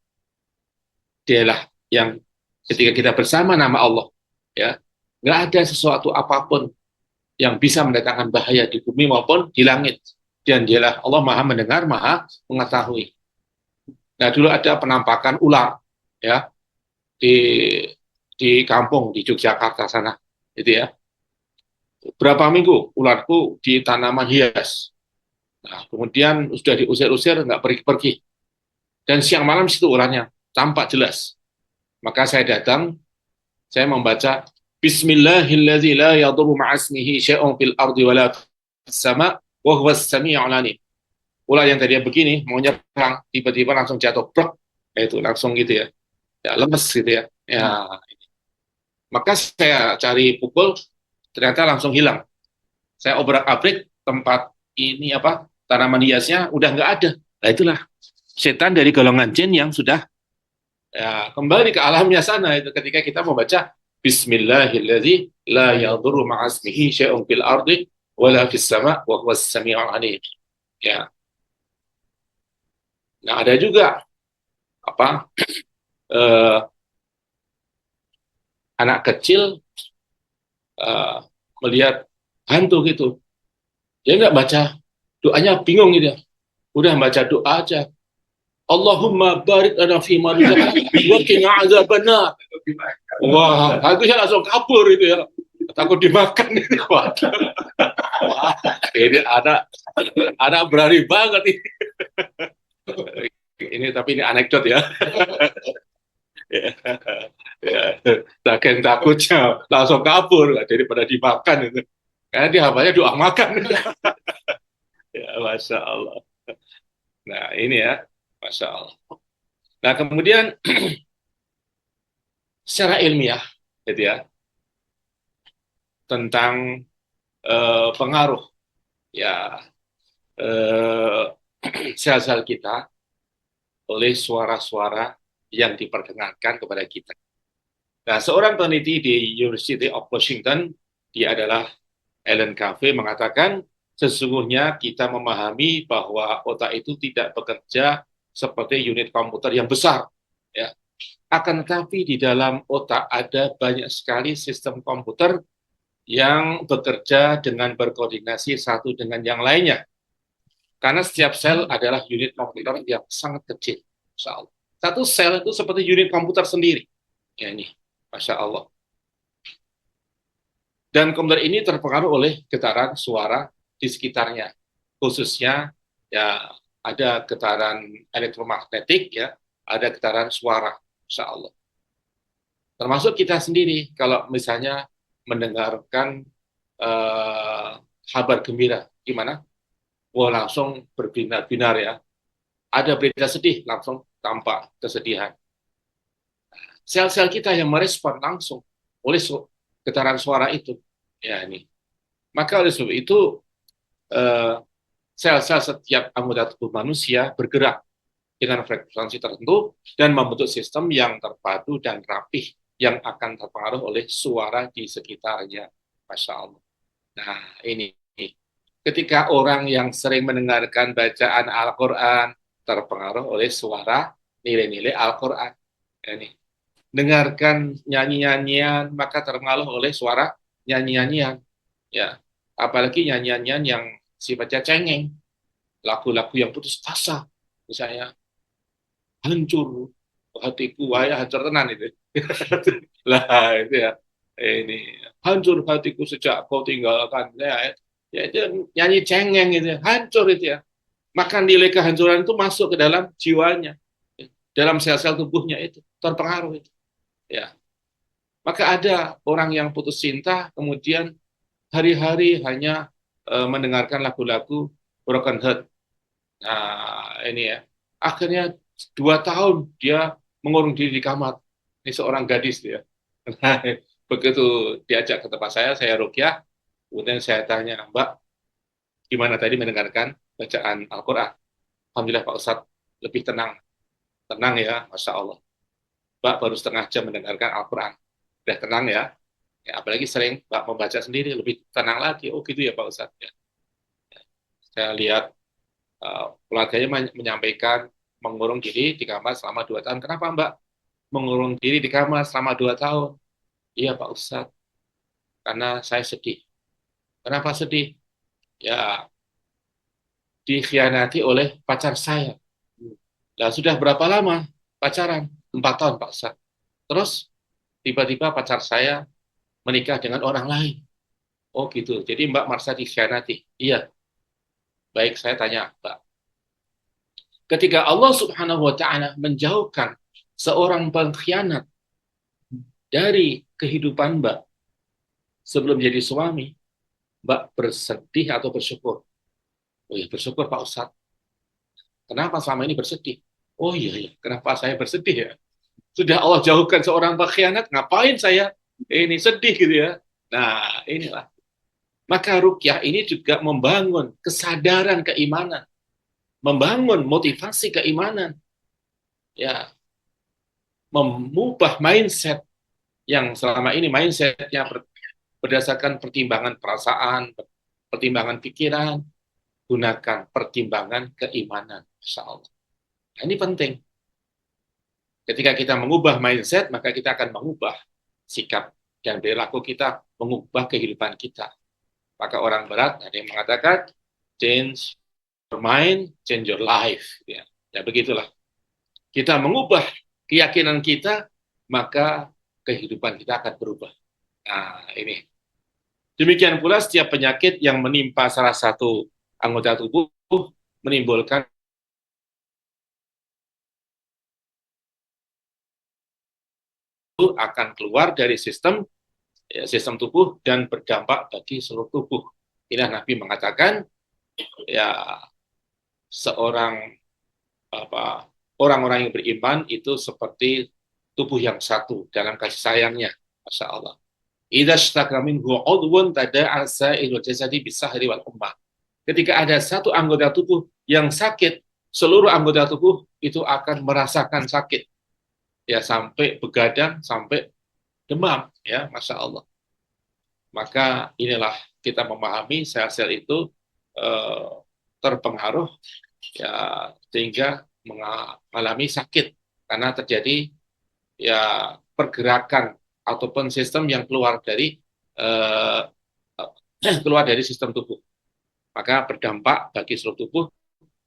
B: Dialah yang ketika kita bersama nama Allah, ya, nggak ada sesuatu apapun yang bisa mendatangkan bahaya di bumi maupun di langit. Dan dialah Allah Maha mendengar, Maha mengetahui. Nah, dulu ada penampakan ular, ya, di kampung di Yogyakarta sana, itu ya. Berapa minggu ularku di tanaman hias. Nah, kemudian sudah diusir-usir, nggak pergi-pergi. Dan siang malam situ ularnya tampak jelas. Maka saya datang, saya membaca Bismillahilladzi la yadurru ma'asmihi syai'un fil ardi wala fis sama' wa huwas sami'ul alim. Ular yang tadinya begini mau nyerang, tiba-tiba langsung jatuh brok, itu langsung gitu ya. Ya lemes gitu ya. Ya, maka saya cari pukul, ternyata langsung hilang. Saya obrak-abrik tempat ini apa tanaman hiasnya udah nggak ada. Nah itulah setan dari golongan jin yang sudah ya, kembali ke alamnya sana itu ketika kita membaca Bismillahirrahmanirrahim la yadurru ma'asmihi syai'un fil ardi wala fis sama' wa huwas sami'ul alim. Ya. Nah, ada juga apa eh, anak kecil eh, melihat hantu gitu. Dia nggak baca doanya bingung gitu ya. Udah baca doa aja. Allahumma barik lana fi ma razaqtana wa qina azabannar. Wah, harusnya langsung kabur itu ya. Takut dimakan ini. Wah, ini anak berani banget ini. Ini tapi ini anekdot ya. Ya, saking takutnya langsung kabur daripada dimakan itu. Karena dia hafalnya doa makan. Ya, Masya Allah. Nah, ini ya, Masya Allah. Nah, kemudian secara ilmiah, gitu ya, tentang pengaruh ya eh, sel-sel kita oleh suara-suara yang diperdengarkan kepada kita. Nah, seorang peneliti di University of Washington, dia adalah Alan Covey, mengatakan sesungguhnya kita memahami bahwa otak itu tidak bekerja seperti unit komputer yang besar, ya. Akan tetapi di dalam otak ada banyak sekali sistem komputer yang bekerja dengan berkoordinasi satu dengan yang lainnya. Karena setiap sel adalah unit komputer yang sangat kecil. Masya Allah. Satu sel itu seperti unit komputer sendiri. Ya ini, Masya Allah. Dan komputer ini terpengaruh oleh getaran suara di sekitarnya. Khususnya ya ada getaran elektromagnetik, ya, ada getaran suara, Masya Allah. Termasuk kita sendiri, kalau misalnya mendengarkan eh, kabar gembira, gimana? Wah, langsung berbinar-binar ya. Ada berita sedih, langsung tampak kesedihan. Sel-sel kita yang merespon langsung oleh getaran suara itu. Ya ini. Maka oleh sebab itu eh, sel-sel setiap anggota tubuh manusia bergerak dengan frekuensi tertentu dan membentuk sistem yang terpadu dan rapih yang akan terpengaruh oleh suara di sekitarnya. Masya Allah. Nah, ini. Ketika orang yang sering mendengarkan bacaan Al-Quran terpengaruh oleh suara nilai-nilai Al-Quran. Ini. Dengarkan nyanyi-nyanyian, maka terpengaruh oleh suara nyanyi-nyanyian. Ya, apalagi nyanyi-nyanyian yang sifatnya cengeng, lagu-lagu yang putus asa, misalnya hancur hatiku, wahai hancur tenan itu. Lah itu ya, ini hancur hatiku sejak kau tinggalkan. Ya itu nyanyi cengeng itu, hancur itu ya. Maka nilai kehancuran itu masuk ke dalam jiwanya, dalam sel-sel tubuhnya itu terpengaruh itu. Ya, maka ada orang yang putus cinta, kemudian hari-hari hanya mendengarkan lagu-lagu broken heart. Nah, ini ya. Akhirnya 2 tahun dia mengurung diri di kamar. Ini seorang gadis dia. Nah, begitu diajak ke tempat saya rukyah, kemudian saya tanya, Mbak, gimana tadi mendengarkan bacaan Al-Quran? Alhamdulillah Pak Ustadz, lebih tenang. Tenang ya, Masya Allah. Mbak baru setengah jam mendengarkan Al-Quran. Udah tenang ya. Ya, apalagi sering Mbak membaca sendiri, lebih tenang lagi. Oh gitu ya Pak Ustadz. Ya. Saya lihat keluarganya menyampaikan mengurung diri di kamar selama 2 tahun. Kenapa Mbak mengurung diri di kamar selama 2 tahun? Iya Pak Ustadz, karena saya sedih. Kenapa sedih? Ya, dikhianati oleh pacar saya. Nah, sudah berapa lama pacaran? 4 tahun Pak Ustadz. Terus tiba-tiba pacar saya menikah dengan orang lain. Oh gitu, jadi Mbak merasa dikhianati. Iya, baik saya tanya Mbak. Ketika Allah Subhanahu wa Ta'ala menjauhkan seorang pengkhianat dari kehidupan Mbak, sebelum jadi suami, Mbak bersedih atau bersyukur? Oh iya, bersyukur Pak Ustadz. Kenapa selama ini bersedih? Oh iya, iya. Kenapa saya bersedih ya? Sudah Allah jauhkan seorang pengkhianat, ngapain saya ini sedih gitu ya? Nah, inilah. Maka rukyah ini juga membangun kesadaran keimanan, membangun motivasi keimanan, ya, mengubah mindset yang selama ini mindsetnya berdasarkan pertimbangan perasaan, pertimbangan pikiran, gunakan pertimbangan keimanan, Masya Allah. Nah, ini penting. Ketika kita mengubah mindset, maka kita akan mengubah sikap dan perilaku kita, mengubah kehidupan kita. Maka orang berat ada yang mengatakan change your mind, change your life. Ya, ya begitulah. Kita mengubah keyakinan kita, maka kehidupan kita akan berubah. Nah, ini. Demikian pula setiap penyakit yang menimpa salah satu anggota tubuh menimbulkan akan keluar dari sistem tubuh dan berdampak bagi seluruh tubuh. Inilah Nabi mengatakan, ya, seorang orang-orang yang beriman itu seperti tubuh yang satu dalam kasih sayangnya, Masya Allah. Idza ishtaka minhu 'udwun tada'a sa'irul jasadi bis-sahri wal ummah. Ketika ada satu anggota tubuh yang sakit, seluruh anggota tubuh itu akan merasakan sakit, ya, sampai begadang, sampai demam, ya, Masya Allah. Maka inilah kita memahami sel-sel itu eh, terpengaruh, ya, sehingga mengalami sakit karena terjadi, ya, pergerakan ataupun sistem yang keluar dari eh, keluar dari sistem tubuh, maka berdampak bagi seluruh tubuh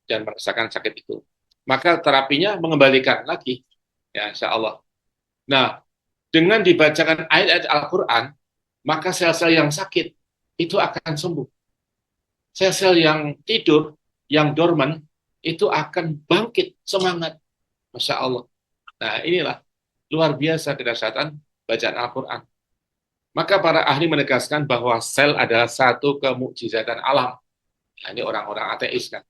B: dan merasakan sakit itu. Maka terapinya mengembalikan lagi, ya, insya Allah. Nah, dengan dibacakan ayat-ayat Al-Quran, maka sel-sel yang sakit itu akan sembuh. Sel-sel yang tidur, yang dorman, itu akan bangkit semangat. Masya Allah. Nah, inilah luar biasa kedahsyatan bacaan Al-Quran. Maka para ahli menegaskan bahwa sel adalah satu kemukjizatan alam. Nah, ini orang-orang ateis kan.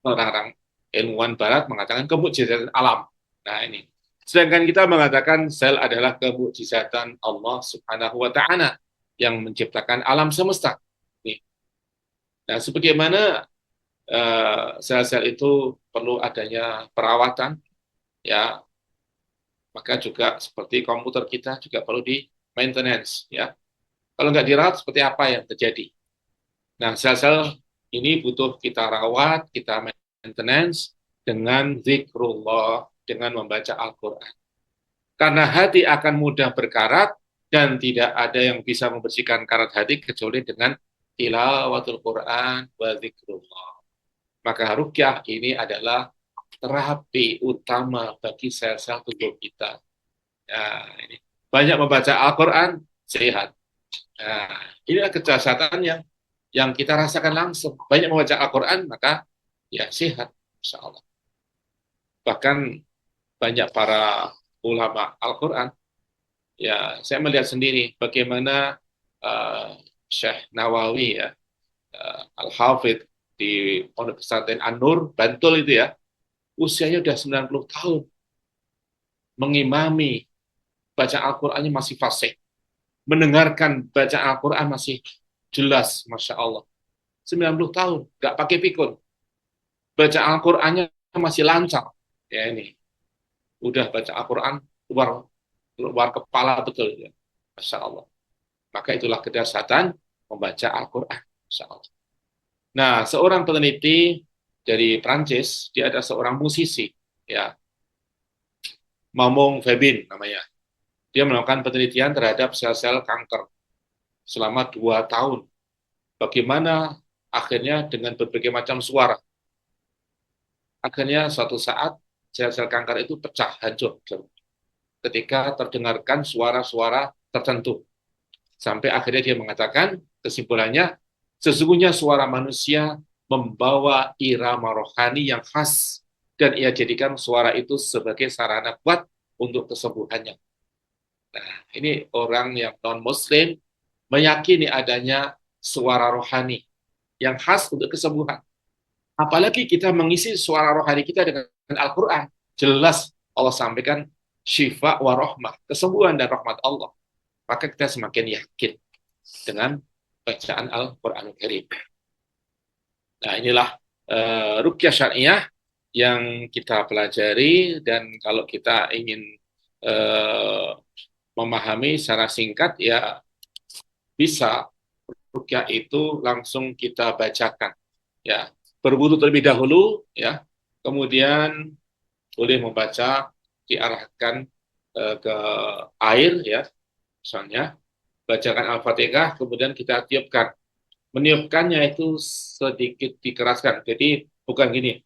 B: Orang-orang ilmuwan barat mengatakan kemukjizatan alam. Nah, ini. Sedangkan kita mengatakan sel adalah kemukjizatan Allah Subhanahu wa taala yang menciptakan alam semesta. Nih. Nah, sebagaimana sel-sel itu perlu adanya perawatan, ya, maka juga seperti komputer kita juga perlu di maintenance, ya. Kalau nggak dirawat, seperti apa yang terjadi? Nah, sel-sel ini butuh kita rawat, kita maintenance dengan zikrullah, dengan membaca Al-Quran. Karena hati akan mudah berkarat dan tidak ada yang bisa membersihkan karat hati kecuali dengan tilawatul Quran wa zikrullah. Maka rukyah ini adalah terapi utama bagi sel-sel tubuh kita. Nah, ini. Banyak membaca Al-Quran, sehat. Nah, inilah kedahsyatan yang kita rasakan langsung. Banyak membaca Al-Quran, maka ya sehat, insya Allah. Bahkan banyak para ulama Al-Quran, ya, saya melihat sendiri bagaimana Syekh Nawawi, ya, Al-Hafidh di Pondok Pesantren An-Nur, Bantul itu, ya, usianya sudah 90 tahun. Mengimami, baca Al-Qurannya masih fasih. Mendengarkan baca Al-Quran masih jelas, Masya Allah. 90 tahun, nggak pakai pikun. Baca Al-Qurannya masih lancar. Ya, ini. Udah baca Al-Quran, luar kepala betul. Ya. Masya Allah. Maka itulah kedahsyatan membaca Al-Quran. Masya Allah. Nah, seorang peneliti dari Prancis, dia ada seorang musisi, ya, Mamong Febin namanya. Dia melakukan penelitian terhadap sel-sel kanker selama 2 tahun. Bagaimana akhirnya dengan berbagai macam suara. Akhirnya suatu saat sel-sel kanker itu pecah, hancur. Ketika terdengarkan suara-suara tertentu. Sampai akhirnya dia mengatakan, kesimpulannya, sesungguhnya suara manusia membawa irama rohani yang khas, dan ia jadikan suara itu sebagai sarana kuat untuk kesembuhannya. Nah, ini orang yang non-Muslim meyakini adanya suara rohani yang khas untuk kesembuhan. Apalagi kita mengisi suara rohani kita dengan Al-Quran. Jelas Allah sampaikan syifa wa rahmah, kesembuhan dan rahmat Allah. Maka kita semakin yakin dengan bacaan Al-Quran Karim. Nah, inilah ruqyah syariah yang kita pelajari, dan kalau kita ingin memahami secara singkat, ya bisa ruqyah itu langsung kita bacakan. Ya, berwudu terlebih dahulu, ya, kemudian boleh membaca, diarahkan ke air, ya, misalnya bacakan Al-Fatihah, kemudian kita tiupkan. Meniupkannya itu sedikit dikeraskan, jadi bukan gini,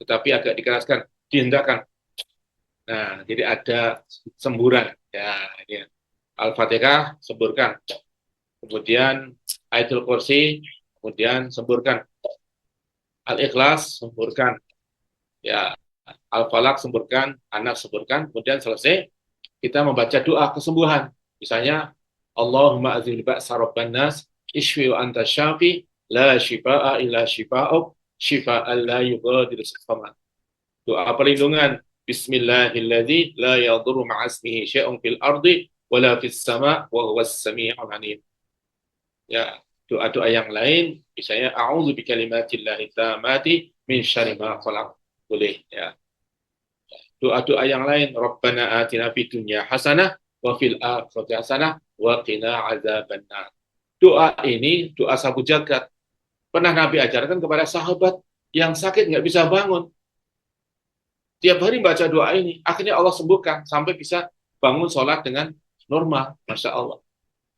B: tetapi agak dikeraskan, dihendakkan. Nah, jadi ada semburan, ya, ini Al-Fatihah semburkan, kemudian Ayatul Kursi, kemudian semburkan, Al-Ikhlas semburkan, ya, Al-Falaq semburkan, Anas semburkan, kemudian selesai kita membaca doa kesembuhan. Misalnya, Allahumma azil ba'sa rabban nas, ishfi wa anta syafi, la shifaa illa shifa'uk, shifa'an la yughadiru saqama. Doa perlindungan, Bismillahilladzi la yadurru ma'asmihi syai'un fil ardi wala fis sama' wa huwas sami'ul alim. Ya, doa-doa yang lain, misalnya a'udzu bikalimatillahi tammati min syarri ma khalaq. Boleh, ya. Doa-doa yang lain, Rabbana atina fid dunya hasanah wa fil akhirati hasanah wa qina adzabannar. Doa ini doa sabu jagat. Pernah Nabi ajarkan kepada sahabat yang sakit nggak bisa bangun. Tiap hari baca doa ini, akhirnya Allah sembuhkan sampai bisa bangun sholat dengan normal, Masya Allah.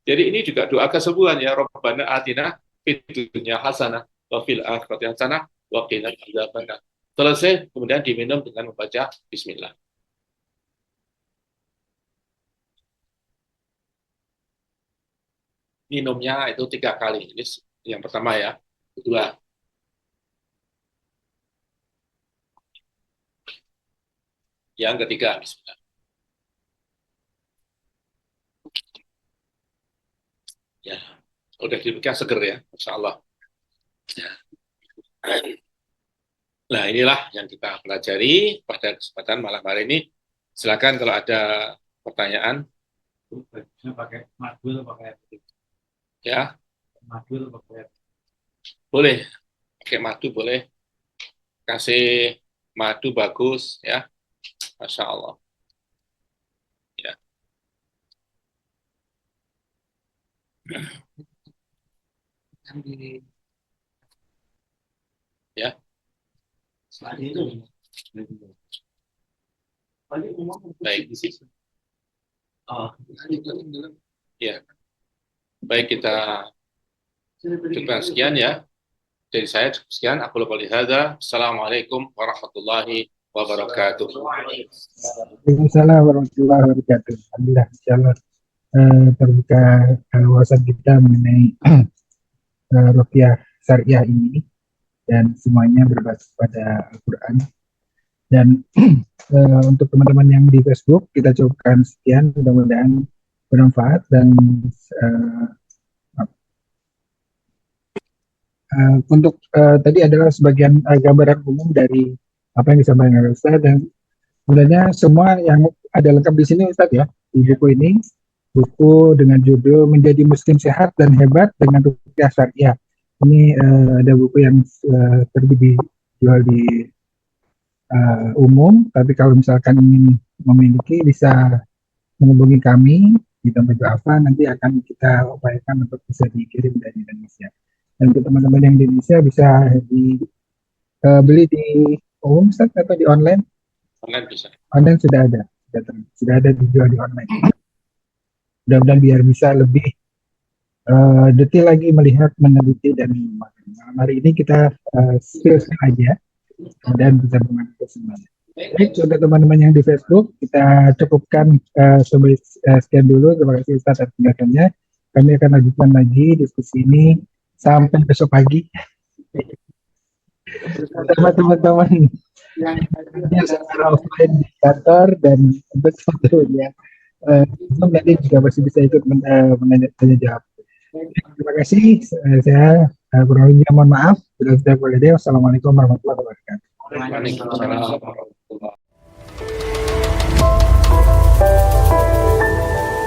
B: Jadi ini juga doa kesembuhan, ya, Rabbana atina fid dunya hasanah wa fil akhirati hasanah wa qina adzabannar. Selesai, kemudian diminum dengan membaca Bismillah. Minumnya itu 3 kali. Ini yang pertama, ya. Kedua, yang ketiga, Bismillah. Ya, udah demikian seger, ya, Masya Allah. Ya. Nah, inilah yang kita pelajari pada kesempatan malam hari ini. Silakan kalau ada pertanyaan.
C: Pakai madul, pakai
B: Ya,
C: madul, pakai
B: boleh. Pakai madu boleh. Kasih madu bagus, ya. Masya Allah. Ya. Ya.
C: Selain itu,
B: Baik.
C: oh,
B: Ya. Baik, kita cukupkan sekian, ya. Dari saya sekian. Aku lupa lihada. Assalamualaikum warahmatullahi wabarakatuh.
A: Waalaikumsalam warahmatullahi wabarakatuh. Alhamdulillah, insyaallah terbuka wawasan kita mengenai ruqyah syariah ini, dan semuanya berbasis pada Al-Quran. Dan untuk teman-teman yang di Facebook, kita cukupkan sekian, mudah-mudahan bermanfaat. Dan untuk tadi adalah sebagian gambaran umum dari apa yang disampaikan oleh Ustaz, dan sebenarnya semua yang ada lengkap di sini, Ustaz, ya, di buku ini, buku dengan judul Menjadi Muslim Sehat dan Hebat dengan Ruqyah Syariah. Ini ada buku yang terbit dijual di umum, tapi kalau misalkan ingin memiliki bisa menghubungi kami di tempat apa, nanti akan kita upayakan untuk bisa dikirim dari Indonesia. Dan untuk teman-teman yang di Indonesia bisa dibeli di umum, Ustaz, atau di online?
B: Online bisa.
A: Online sudah ada, sudah ada dijual di online. Mudah-mudahan biar bisa lebih detail lagi melihat, meneliti, dan malam hari ini kita spill aja dan bisa mengatur semuanya. Baik, untuk teman-teman yang di Facebook, kita cukupkan sampai sekian dulu. Terima kasih Ustaz atas penjelasannya. Kami akan lanjutkan lagi diskusi ini sampai besok pagi bersama teman-teman yang secara offline di kantor dan untuk sebetulnya Zoom nanti juga masih bisa ikut tanya jawab. Terima kasih. Saya kurang lebihnya mohon maaf. Bila saya boleh deh. Wassalamualaikum warahmatullahi wabarakatuh.
B: Waalaikumsalam.